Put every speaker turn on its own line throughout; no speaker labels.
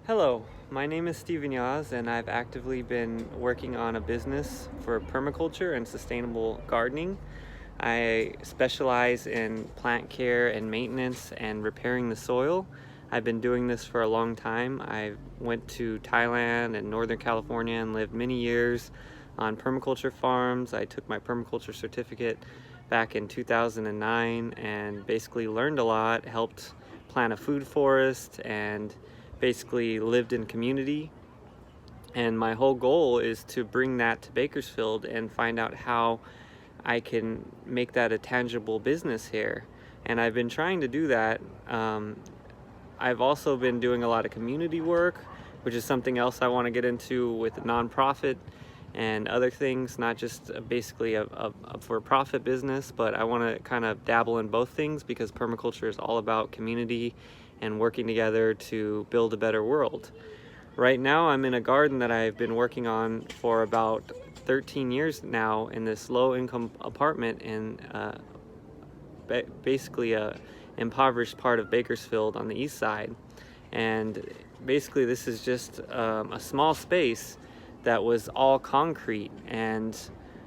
Hello, my name is Steven Yaz, and I've actively been working on a business for permaculture and sustainable gardening. I specialize in plant care and maintenance and repairing the soil. I've been doing this for a long time. I went to Thailand and Northern California and lived many years on permaculture farms. I took my permaculture certificate back in 2009 and basically learned a lot, helped plant a food forest, and basically lived in community. And my whole goal is to bring that to Bakersfield and find out how I can make that a tangible business here. And I've been trying to do that. I've also been doing a lot of community work, which is something else I want to get into with a nonprofit and other things, not just basically a for-profit business, but I want to kind of dabble in both things because permaculture is all about community and working together to build a better world. Right now I'm in a garden that I've been working on for about 13 years now in this low-income apartment in basically a impoverished part of Bakersfield on the east side. And basically this is just a small space that was all concrete, and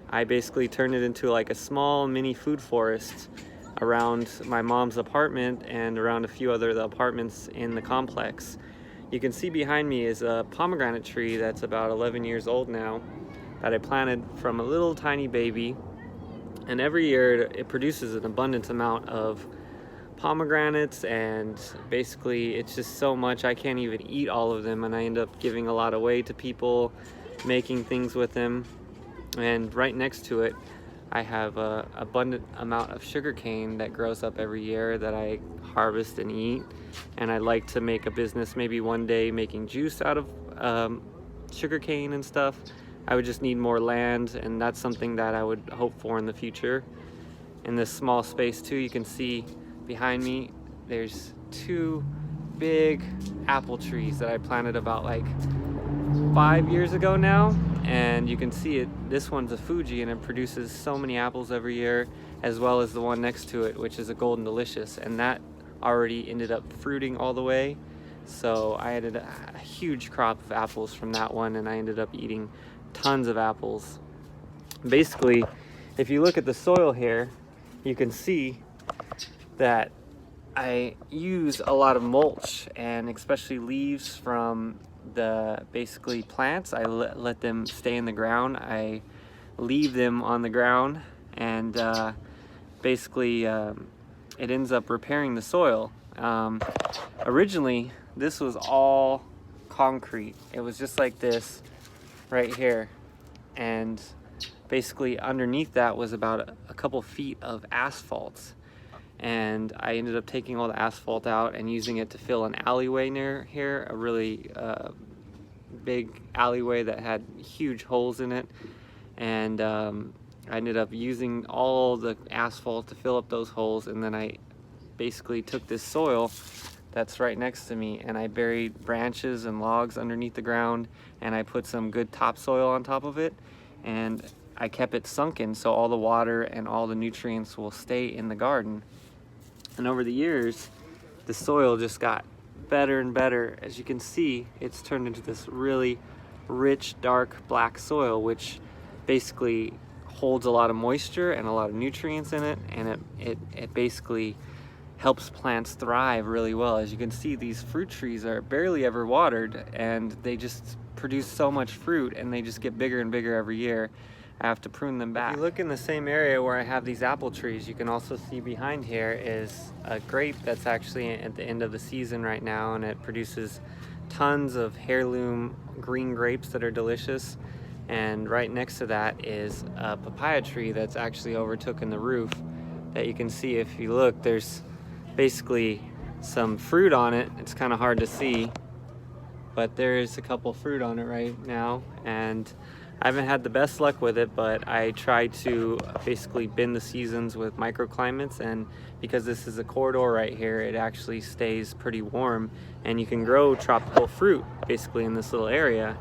I basically turned it into like a small mini food forest around my mom's apartment and around a few other apartments in the complex. You can see behind me is a pomegranate tree that's about 11 years old now that I planted from a little tiny baby, and every year it produces an abundant amount of pomegranates, and basically it's just so much I can't even eat all of them, and I end up giving a lot away to people, making things with them. And right next to it I have a abundant amount of sugar cane that grows up every year that I harvest and eat. And I'd like to make a business maybe one day making juice out of sugar cane and stuff. I would just need more land, and that's something that I would hope for in the future. In this small space too, you can see behind me there's two big apple trees that I planted about like 5 years ago now, and you can see it. This one's a Fuji, and it produces so many apples every year, as well as the one next to it, which is a Golden Delicious, and that already ended up fruiting all the way. So I had a huge crop of apples from that one, and I ended up eating tons of apples. Basically, if you look at the soil here, you can see that I use a lot of mulch, and especially leaves from the basically plants. I let them stay in the ground. I leave them on the ground, and basically it ends up repairing the soil. Originally this was all concrete. It was just like this right here, and basically underneath that was about a couple feet of asphalt. And I ended up taking all the asphalt out and using it to fill an alleyway near here, a really big alleyway that had huge holes in it. And I ended up using all the asphalt to fill up those holes, and then I basically took this soil that's right next to me and I buried branches and logs underneath the ground, and I put some good topsoil on top of it, and I kept it sunken so all the water and all the nutrients will stay in the garden. And over the years, the soil just got better and better. As you can see, it's turned into this really rich, dark black soil, which basically holds a lot of moisture and a lot of nutrients in it, and it basically helps plants thrive really well. As you can see, these fruit trees are barely ever watered, and they just produce so much fruit, and they just get bigger and bigger every year. I have to prune them back. If you look in the same area where I have these apple trees, you can also see behind here is a grape that's actually at the end of the season right now, and it produces tons of heirloom green grapes that are delicious. And right next to that is a papaya tree that's actually overtaken the roof that you can see. If you look, there's basically some fruit on it. It's kind of hard to see, but there is a couple fruit on it right now, and I haven't had the best luck with it, but I try to basically bend the seasons with microclimates, and because this is a corridor right here, it actually stays pretty warm, and you can grow tropical fruit basically in this little area.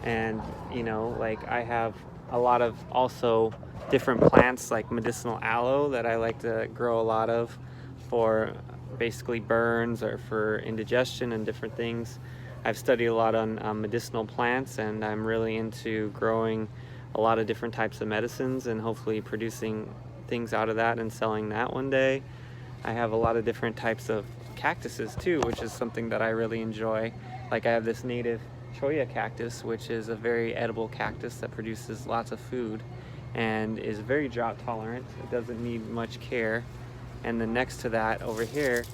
And you know, like I have a lot of also different plants like medicinal aloe that I like to grow a lot of for basically burns or for indigestion and different things. I've studied a lot on medicinal plants, and I'm really into growing a lot of different types of medicines and hopefully producing things out of that and selling that one day. I have a lot of different types of cactuses too, which is something that I really enjoy. Like I have this native cholla cactus, which is a very edible cactus that produces lots of food and is very drought tolerant. It doesn't need much care. And then next to that over here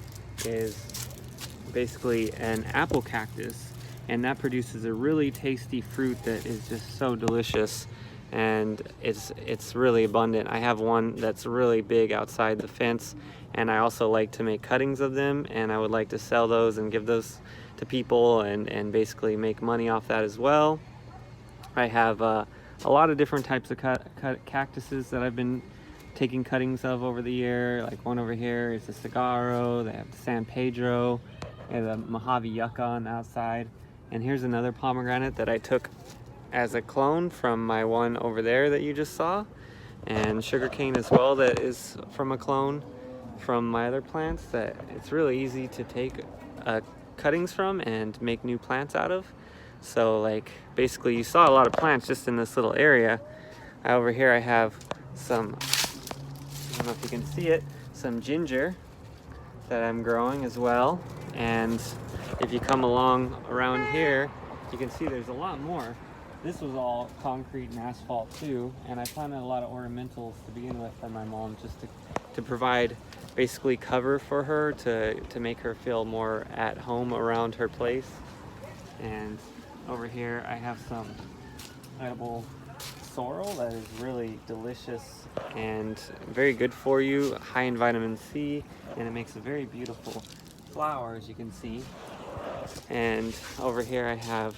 is basically an apple cactus, and that produces a really tasty fruit that is just so delicious, and it's really abundant. I have one that's really big outside the fence, and I also like to make cuttings of them, and I would like to sell those and give those to people and basically make money off that as well. I have a lot of different types of cactuses that I've been taking cuttings of over the year. Like one over here is the Saguaro, they have the San Pedro, and the Mojave Yucca on the outside. And here's another pomegranate that I took as a clone from my one over there that you just saw, and sugarcane as well, that is from a clone from my other plants that it's really easy to take cuttings from and make new plants out of. So like basically you saw a lot of plants just in this little area. Over here I have some, I don't know if you can see it, some ginger that I'm growing as well. And if you come along around here, you can see there's a lot more. This was all concrete and asphalt too, and I planted a lot of ornamentals to begin with for my mom, just to provide basically cover for her, to make her feel more at home around her place. And over here I have some edible sorrel that is really delicious and very good for you, high in vitamin C, and it makes a very beautiful flower, as you can see. And over here I have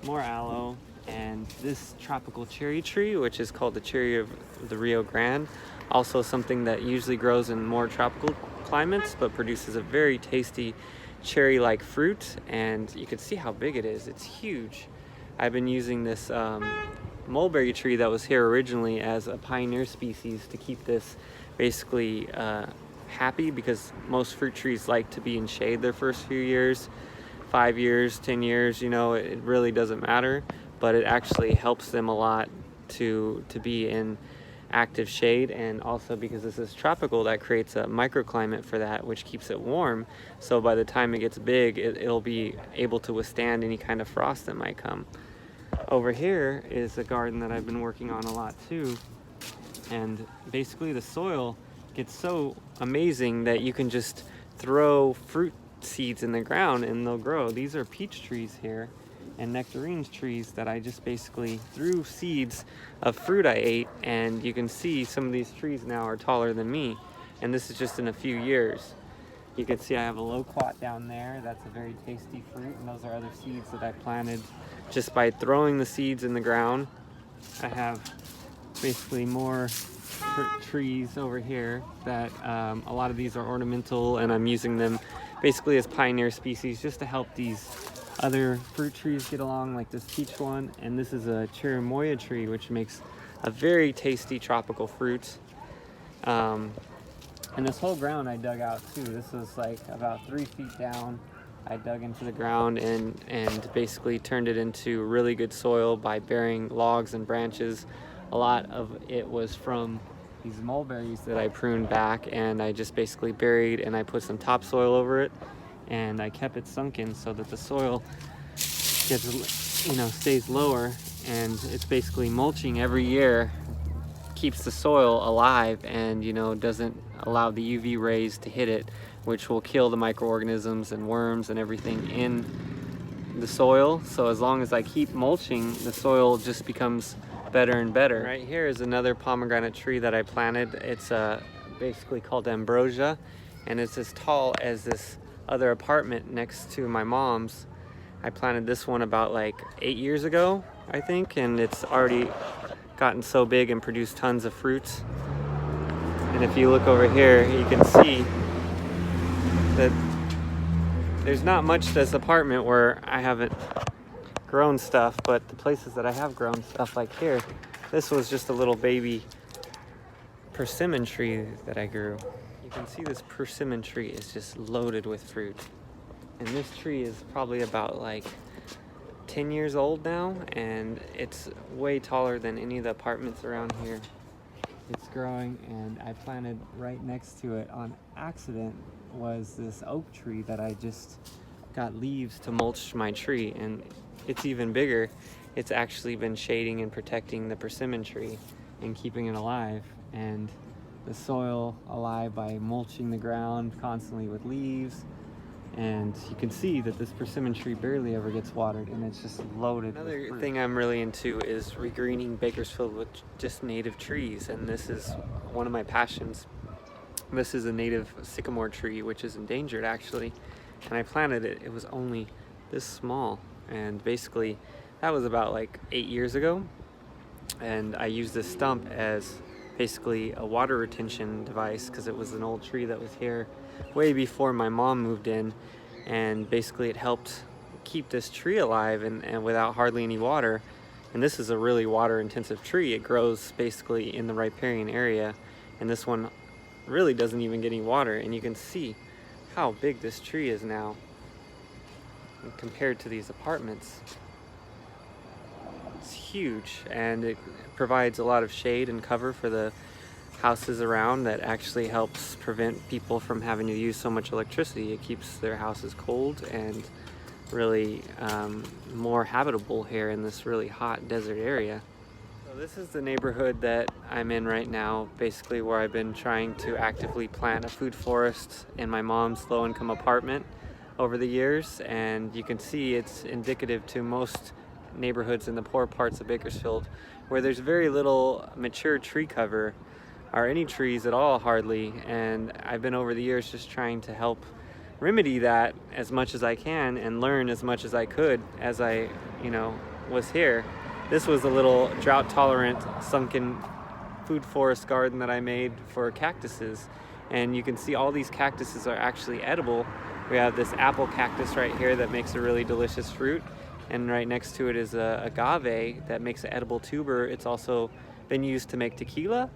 more aloe and this tropical cherry tree, which is called the cherry of the Rio Grande, also something that usually grows in more tropical climates but produces a very tasty cherry-like fruit. And you can see how big it is. It's huge. I've been using this mulberry tree that was here originally as a pioneer species to keep this basically happy, because most fruit trees like to be in shade their first few years, 5 years, 10 years, you know, it really doesn't matter, but it actually helps them a lot to be in active shade. And also because this is tropical, that creates a microclimate for that, which keeps it warm, so by the time it gets big, it'll be able to withstand any kind of frost that might come. Over here is a garden that I've been working on a lot too, and basically the soil gets so amazing that you can just throw fruit seeds in the ground and they'll grow. These are peach trees here and nectarines trees that I just basically threw seeds of fruit I ate, and you can see some of these trees now are taller than me, and this is just in a few years. You can see I have a loquat down there. That's a very tasty fruit, and those are other seeds that I planted just by throwing the seeds in the ground. I have basically more trees over here that a lot of these are ornamental, and I'm using them basically as pioneer species just to help these other fruit trees get along, like this peach one. And this is a cherimoya tree, which makes a very tasty tropical fruit. And this whole ground I dug out too. This was like about 3 feet down. I dug into the ground and basically turned it into really good soil by burying logs and branches. A lot of it was from these mulberries that I pruned back, and I just basically buried, and I put some topsoil over it, and I kept it sunken so that the soil gets, you know, stays lower, and it's basically mulching every year, keeps the soil alive, and, you know, doesn't allow the UV rays to hit it, which will kill the microorganisms and worms and everything in the soil. So as long as I keep mulching, the soil just becomes better and better. Right here is another pomegranate tree that I planted. It's basically called ambrosia, and it's as tall as this other apartment next to my mom's. I planted this one about like 8 years ago, I think, and it's already gotten so big and produced tons of fruits. And if you look over here, you can see that there's not much to this apartment where I haven't grown stuff, but the places that I have grown stuff, like here, this was just a little baby persimmon tree that I grew. You can see this persimmon tree is just loaded with fruit. And this tree is probably about like 10 years old now, and it's way taller than any of the apartments around here. It's growing, and I planted right next to it on accident was this oak tree that I just got leaves to mulch my tree, and it's even bigger. It's actually been shading and protecting the persimmon tree and keeping it alive, and the soil alive by mulching the ground constantly with leaves. And you can see that this persimmon tree barely ever gets watered, and it's just loaded. Another thing I'm really into is regreening Bakersfield with just native trees, and this is one of my passions. This is a native sycamore tree, which is endangered actually, and I planted it. It was only this small, and basically that was about like 8 years ago, and I used this stump as basically a water retention device because it was an old tree that was here way before my mom moved in, and basically it helped keep this tree alive and without hardly any water. And this is a really water intensive tree. It grows basically in the riparian area, and this one really doesn't even get any water, and you can see how big this tree is now compared to these apartments. It's huge, and it provides a lot of shade and cover for the houses around. That actually helps prevent people from having to use so much electricity. It keeps their houses cold and really more habitable here in this really hot desert area. So this is the neighborhood that I'm in right now, basically where I've been trying to actively plant a food forest in my mom's low-income apartment over the years, and you can see it's indicative to most neighborhoods in the poor parts of Bakersfield where there's very little mature tree cover or any trees at all hardly. And I've been over the years just trying to help remedy that as much as I can and learn as much as I could as I was here. This was a little drought tolerant sunken food forest garden that I made for cactuses, and you can see all these cactuses are actually edible. We have this apple cactus right here that makes a really delicious fruit, and right next to it is a agave that makes an edible tuber. It's also been used to make tequila.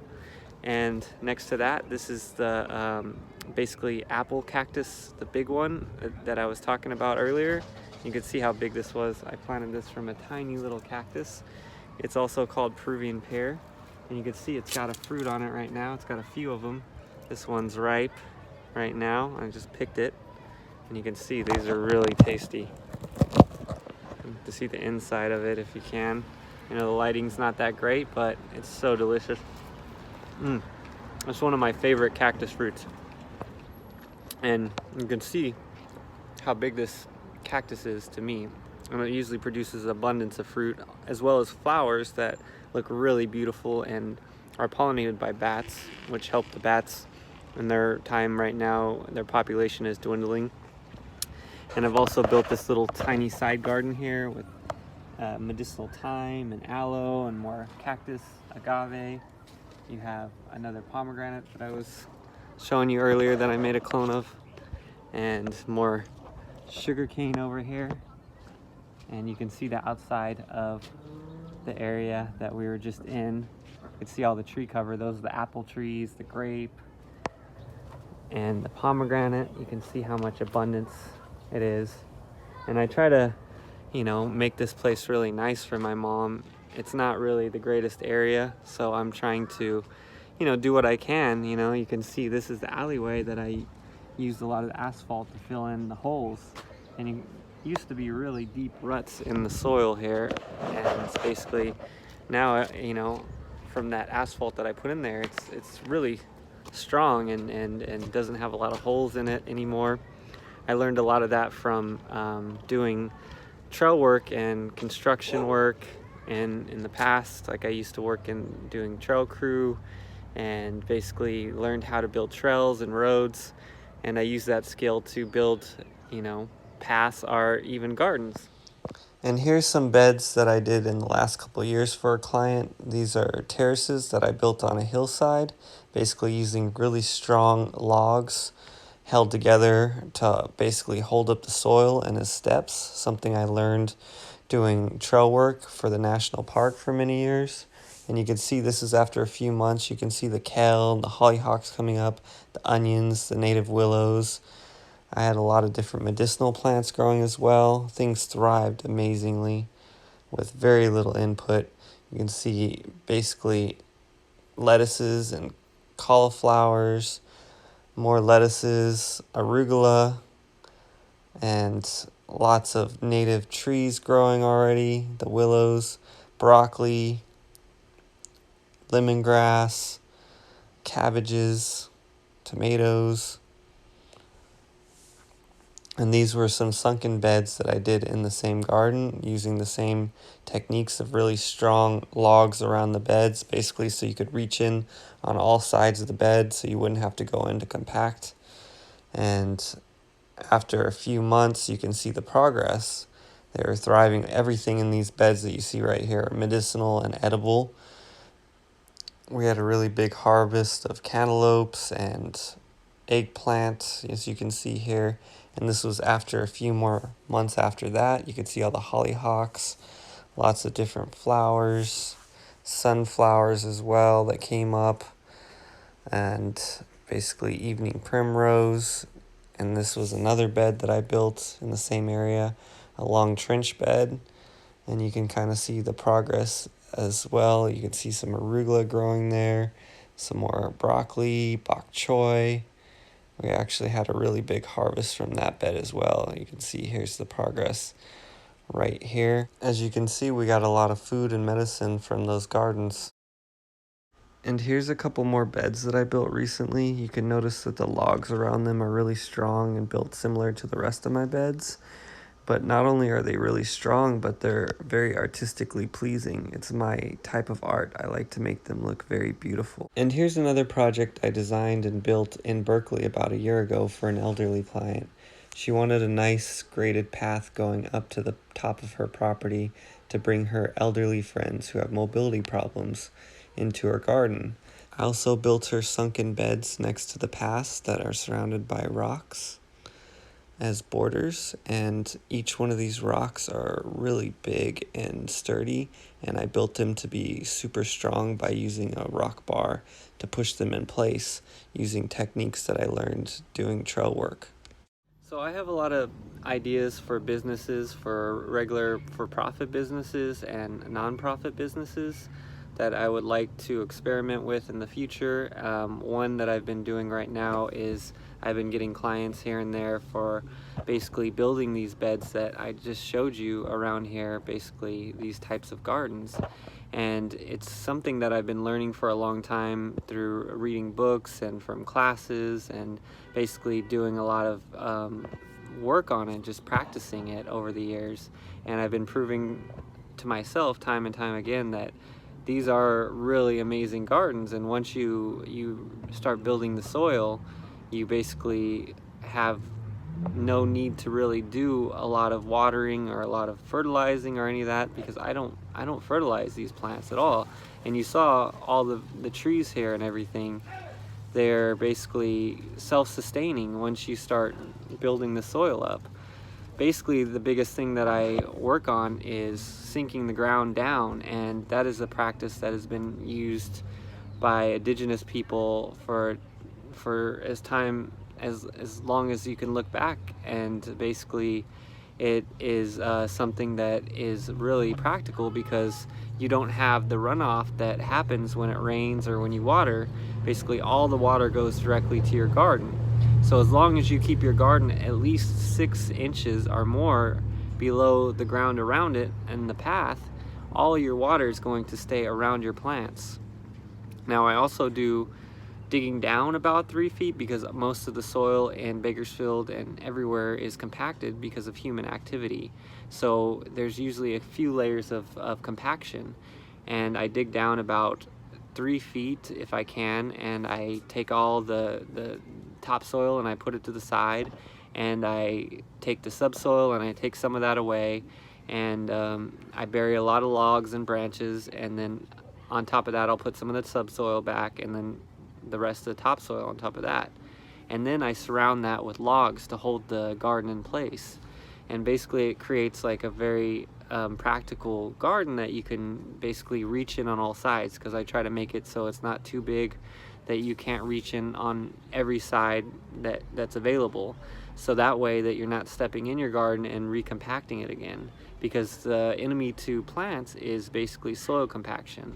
And next to that, this is the basically apple cactus, the big one that I was talking about earlier. You can see how big this was. I planted this from a tiny little cactus. It's also called Peruvian pear, and you can see it's got a fruit on it right now. It's got a few of them. This one's ripe right now. I just picked it, and you can see these are really tasty. To see the inside of it if you can. The lighting's not that great, but it's so delicious. It's one of my favorite cactus fruits. And you can see how big this cactus is to me. And it usually produces an abundance of fruit as well as flowers that look really beautiful and are pollinated by bats, which help the bats in their time right now. Their population is dwindling. And I've also built this little tiny side garden here with medicinal thyme and aloe and more cactus, agave. You have another pomegranate that I was showing you earlier that I made a clone of, and more sugar cane over here. And you can see the outside of the area that we were just in. You can see all the tree cover. Those are the apple trees, the grape, and the pomegranate. You can see how much abundance it is. And I try to make this place really nice for my mom. It's not really the greatest area, so I'm trying to do what I can. You can see this is the alleyway that I used a lot of asphalt to fill in the holes, and it used to be really deep ruts in the soil here, and it's basically now from that asphalt that I put in there, it's really strong and doesn't have a lot of holes in it anymore. I learned a lot of that from doing trail work and construction work in the past. Like I used to work in doing trail crew and basically learned how to build trails and roads, and I used that skill to build paths or even gardens. And here's some beds that I did in the last couple of years for a client. These are terraces that I built on a hillside, basically using really strong logs held together to basically hold up the soil and the steps, something I learned doing trail work for the national park for many years. And you can see this is after a few months. You can see the kale, the hollyhocks coming up, the onions, the native willows, I had a lot of different medicinal plants growing as well. Things thrived amazingly with very little input. You can see basically lettuces and cauliflowers, more lettuces, arugula, and lots of native trees growing already, the willows, broccoli, lemongrass, cabbages, tomatoes. And these were some sunken beds that I did in the same garden using the same techniques of really strong logs around the beds, basically so you could reach in on all sides of the bed so you wouldn't have to go in to compact. And after a few months, you can see the progress. They were thriving. Everything in these beds that you see right here are medicinal and edible. We had a really big harvest of cantaloupes and eggplant, as you can see here. And this was after a few more months after that. You could see all the hollyhocks, lots of different flowers, sunflowers as well that came up, and basically evening primrose. And this was another bed that I built in the same area, a long trench bed. And you can kind of see the progress as well. You can see some arugula growing there, some more broccoli, bok choy. We actually had a really big harvest from that bed as well. You can see here's the progress right here. As you can see, we got a lot of food and medicine from those gardens. And here's a couple more beds that I built recently. You can notice that the logs around them are really strong and built similar to the rest of my beds. But not only are they really strong, but they're very artistically pleasing. It's my type of art. I like to make them look very beautiful. And here's another project I designed and built in Berkeley about a year ago for an elderly client. She wanted a nice graded path going up to the top of her property to bring her elderly friends who have mobility problems into her garden. I also built her sunken beds next to the paths that are surrounded by rocks as borders, and each one of these rocks are really big and sturdy, and I built them to be super strong by using a rock bar to push them in place using techniques that I learned doing trail work. So I have a lot of ideas for businesses, for regular for-profit businesses and non-profit businesses that I would like to experiment with in the future. One that I've been doing right now is I've been getting clients here and there for basically building these beds that I just showed you around here, basically these types of gardens. And it's something that I've been learning for a long time through reading books and from classes and basically doing a lot of work on it, just practicing it over the years. And I've been proving to myself time and time again that these are really amazing gardens, and once you start building the soil, you basically have no need to really do a lot of watering or a lot of fertilizing or any of that, because I don't fertilize these plants at all. And you saw all the trees here and everything. They're basically self-sustaining once you start building the soil up. Basically, the biggest thing that I work on is sinking the ground down, and that is a practice that has been used by indigenous people for as long as you can look back. And basically it is something that is really practical, because you don't have the runoff that happens when it rains or when you water. Basically all the water goes directly to your garden. So as long as you keep your garden at least 6 inches or more below the ground around it and the path, all your water is going to stay around your plants. Now I also do digging down about 3 feet, because most of the soil in Bakersfield and everywhere is compacted because of human activity. So there's usually a few layers of compaction, and I dig down about 3 feet if I can, and I take all the topsoil and I put it to the side, and I take the subsoil and I take some of that away, and I bury a lot of logs and branches, and then on top of that I'll put some of the subsoil back, and then the rest of the topsoil on top of that. And then I surround that with logs to hold the garden in place. And basically it creates like a very practical garden that you can basically reach in on all sides, because I try to make it so it's not too big that you can't reach in on every side that's available. So that way that you're not stepping in your garden and recompacting it again, because the enemy to plants is basically soil compaction.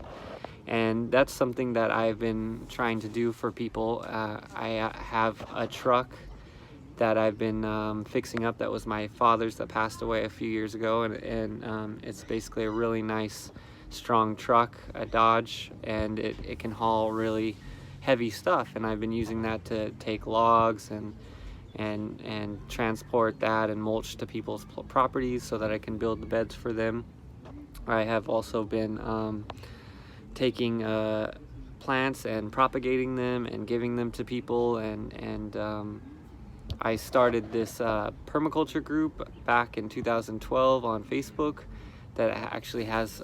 And that's something that I've been trying to do for people. I have a truck that I've been fixing up that was my father's that passed away a few years ago, and it's basically a really nice strong truck, a Dodge, and it can haul really heavy stuff, and I've been using that to take logs and transport that and mulch to people's properties so that I can build the beds for them. I have also been taking plants and propagating them and giving them to people, and I started this permaculture group back in 2012 on Facebook that actually has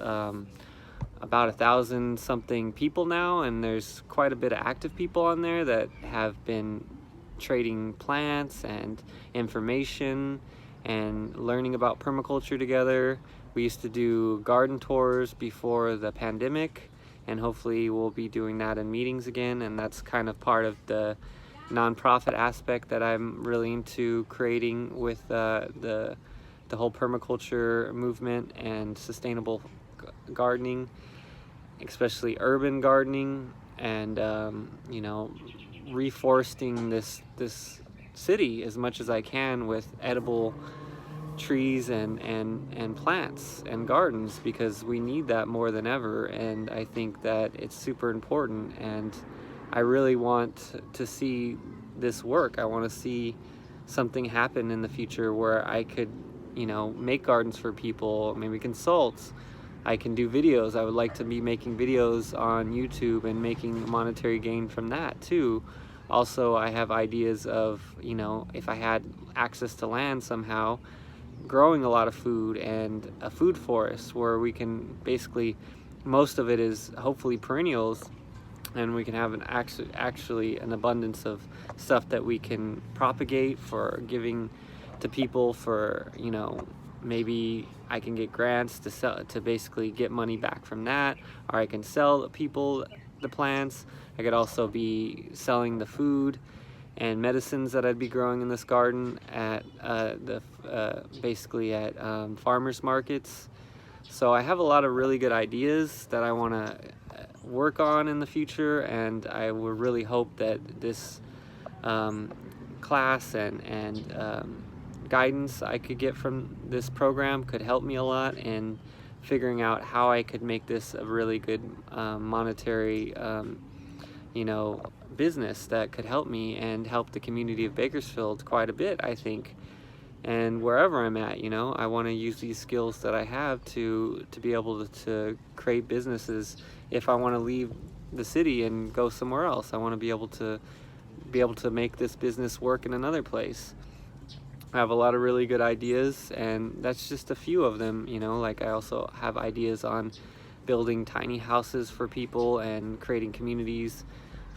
about 1,000 something people now, and there's quite a bit of active people on there that have been trading plants and information and learning about permaculture together. We used to do garden tours before the pandemic, and hopefully we'll be doing that in meetings again, and that's kind of part of the nonprofit aspect that I'm really into creating with the whole permaculture movement and sustainable gardening, especially urban gardening, and you know, reforesting this city as much as I can with edible trees and plants and gardens, because we need that more than ever, and I think that it's super important, and I really want to see this work. I want to see something happen in the future where I could, you know, make gardens for people, maybe consult. I can do videos. I would like to be making videos on YouTube and making monetary gain from that too. Also, I have ideas of, you know, if I had access to land somehow, growing a lot of food and a food forest where we can basically, most of it is hopefully perennials, and we can have actually an abundance of stuff that we can propagate for giving to people for, you know, maybe I can get grants to sell, to basically get money back from that, or I can sell people the plants. I could also be selling the food and medicines that I'd be growing in this garden at basically at farmers markets. So I have a lot of really good ideas that I want to work on in the future, and I would really hope that this class and guidance I could get from this program could help me a lot in figuring out how I could make this a really good monetary you know, business that could help me and help the community of Bakersfield quite a bit, I think. And wherever I'm at, you know, I want to use these skills that I have to be able to create businesses. If I want to leave the city and go somewhere else, I want to be able to make this business work in another place. I have a lot of really good ideas, and that's just a few of them, you know. Like, I also have ideas on building tiny houses for people and creating communities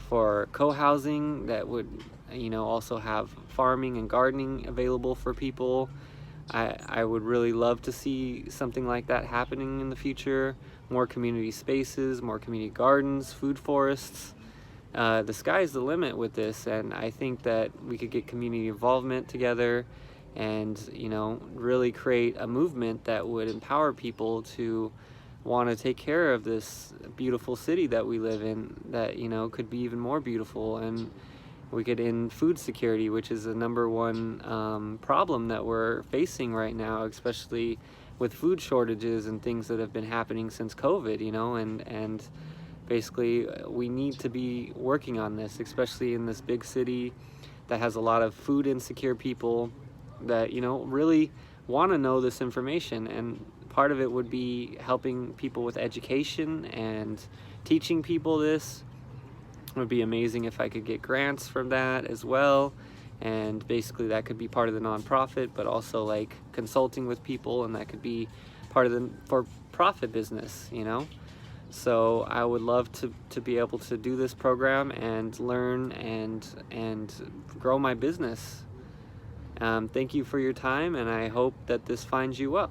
for co-housing that would, you know, also have farming and gardening available for people. I would really love to see something like that happening in the future. More community spaces, more community gardens, food forests. The sky's the limit with this, and I think that we could get community involvement together and, you know, really create a movement that would empower people to want to take care of this beautiful city that we live in, that, you know, could be even more beautiful. And we could end food security, which is the #1 problem that we're facing right now, especially with food shortages and things that have been happening since COVID, you know, and basically we need to be working on this, especially in this big city that has a lot of food insecure people that, you know, really want to know this information. And part of it would be helping people with education and teaching people this. It would be amazing if I could get grants from that as well, and basically that could be part of the nonprofit, but also like consulting with people, and that could be part of the for-profit business, you know. So I would love to be able to do this program and learn and grow my business. Thank you for your time, and I hope that this finds you well.